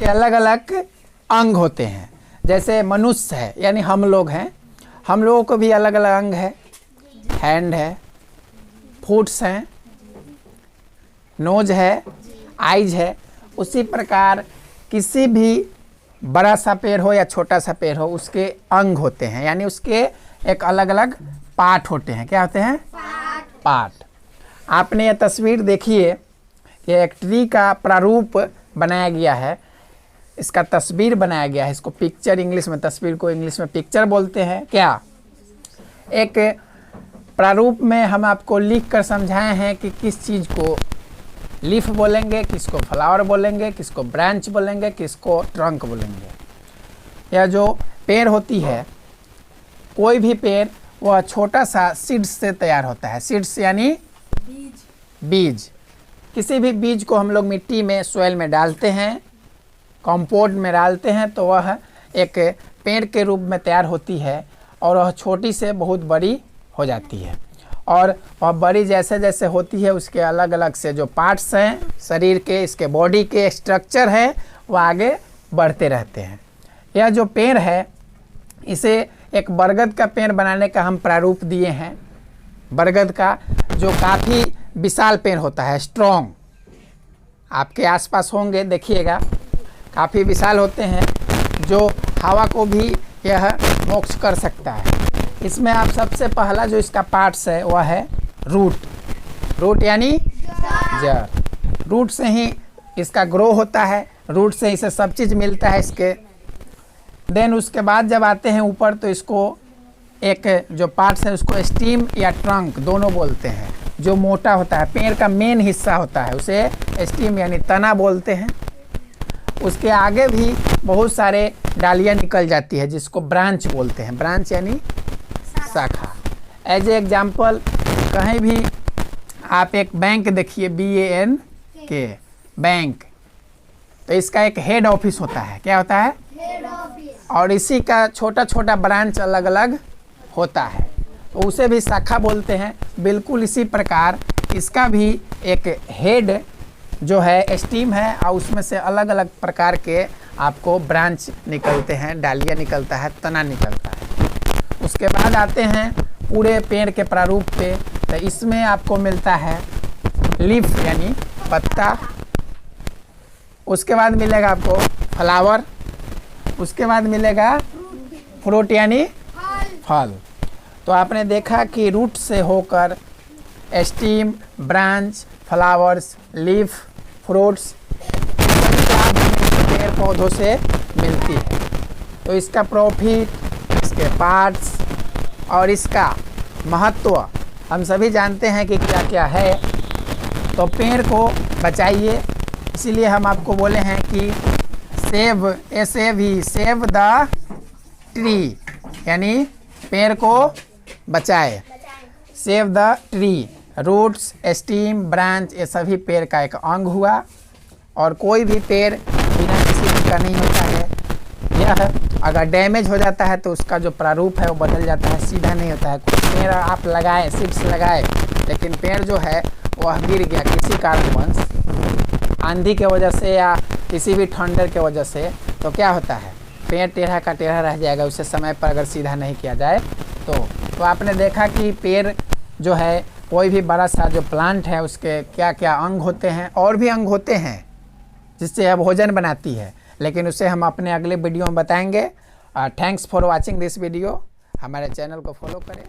उसके अलग अलग अंग होते हैं। जैसे मनुष्य है यानी हम लोग हैं, हम लोगों को भी अलग अलग अंग है, हैंड है, फुट्स हैं, नोज है, आइज है। उसी प्रकार किसी भी बड़ा सा पेड़ हो या छोटा सा पेड़ हो उसके अंग होते हैं, यानी उसके एक अलग अलग पार्ट होते हैं। क्या होते हैं? पार्ट। आपने ये तस्वीर देखिए, ये एक ट्री का प्रारूप बनाया गया है, इसका तस्वीर बनाया गया है। इसको पिक्चर इंग्लिश में, तस्वीर को इंग्लिश में पिक्चर बोलते हैं। क्या एक प्रारूप में हम आपको लिख कर समझाए हैं कि किस चीज़ को लीफ बोलेंगे, किसको फ्लावर बोलेंगे, किसको ब्रांच बोलेंगे, किसको ट्रंक बोलेंगे। यह जो पेड़ होती है, कोई भी पेड़ वह छोटा सा सीड्स से तैयार होता है। सीड्स यानी बीज। किसी भी बीज को हम लोग मिट्टी में, सोइल में डालते हैं, कंपोस्ट में डालते हैं, तो वह एक पेड़ के रूप में तैयार होती है और वह छोटी से बहुत बड़ी हो जाती है। और वह बड़ी जैसे जैसे होती है उसके अलग अलग से जो पार्ट्स हैं शरीर के, इसके बॉडी के स्ट्रक्चर है, वह आगे बढ़ते रहते हैं। यह जो पेड़ है इसे एक बरगद का पेड़ बनाने का हम प्रारूप दिए हैं। बरगद का जो काफ़ी विशाल पेड़ होता है, स्ट्रॉन्ग, आपके आसपास होंगे, देखिएगा, काफ़ी विशाल होते हैं, जो हवा को भी यह मोक्ष कर सकता है। इसमें आप सबसे पहला जो इसका पार्ट्स है वह है रूट। रूट यानी जड़। रूट से ही इसका ग्रो होता है, रूट से इसे सब चीज़ मिलता है इसके। देन उसके बाद जब आते हैं ऊपर तो इसको एक जो पार्ट्स है उसको स्टीम या ट्रंक दोनों बोलते हैं। जो मोटा होता है, पेड़ का मेन हिस्सा होता है, उसे स्टीम यानी तना बोलते हैं। उसके आगे भी बहुत सारे डालियाँ निकल जाती है जिसको ब्रांच बोलते हैं। ब्रांच यानी शाखा। एज ए एग्जाम्पल, कहीं भी आप एक बैंक देखिए, BANK, बैंक, तो इसका एक हेड ऑफिस होता है। क्या होता है? Head office. और इसी का छोटा छोटा ब्रांच अलग अलग होता है, तो उसे भी शाखा बोलते हैं। बिल्कुल इसी प्रकार इसका भी एक हेड जो है स्टीम है, और उसमें से अलग अलग प्रकार के आपको ब्रांच निकलते हैं, डालियाँ निकलता है, तना निकलता है। उसके बाद आते हैं पूरे पेड़ के प्रारूप पे, तो इसमें आपको मिलता है लीफ यानी पत्ता, उसके बाद मिलेगा आपको फ्लावर, उसके बाद मिलेगा फ्रूट यानी फल। तो आपने देखा कि रूट से होकर steam, branch, flowers, leaf, fruits, पेड़ पौधों से मिलती है। तो इसका प्रॉफिट, इसके पार्ट्स और इसका महत्व हम सभी जानते हैं कि क्या क्या है। तो पेड़ को बचाइए, इसीलिए हम आपको बोले हैं कि सेव, सेव द ट्री, यानी पेड़ को बचाए। Save the tree. Roots, stem, branch, ये सभी पेड़ का एक अंग हुआ, और कोई भी पेड़ बिना किसी चीज़ का नहीं होता है। यह अगर डैमेज हो जाता है तो उसका जो प्रारूप है वो बदल जाता है, सीधा नहीं होता है। कुछ पेड़ आप लगाए, सीड्स लगाए, लेकिन पेड़ जो है वह गिर गया किसी कारणवश, आंधी के वजह से या किसी भी ठंडर के वजह से, तो क्या होता है? पेड़ टेढ़ा का टेढ़ा रह जाएगा, उसे समय पर अगर सीधा नहीं किया जाए तो आपने देखा कि पेड़ जो है, कोई भी बड़ा सा जो प्लांट है उसके क्या क्या अंग होते हैं, और भी अंग होते हैं जिससे यह भोजन बनाती है, लेकिन उसे हम अपने अगले वीडियो में बताएंगे। Thanks for watching this video. हमारे चैनल को फॉलो करें।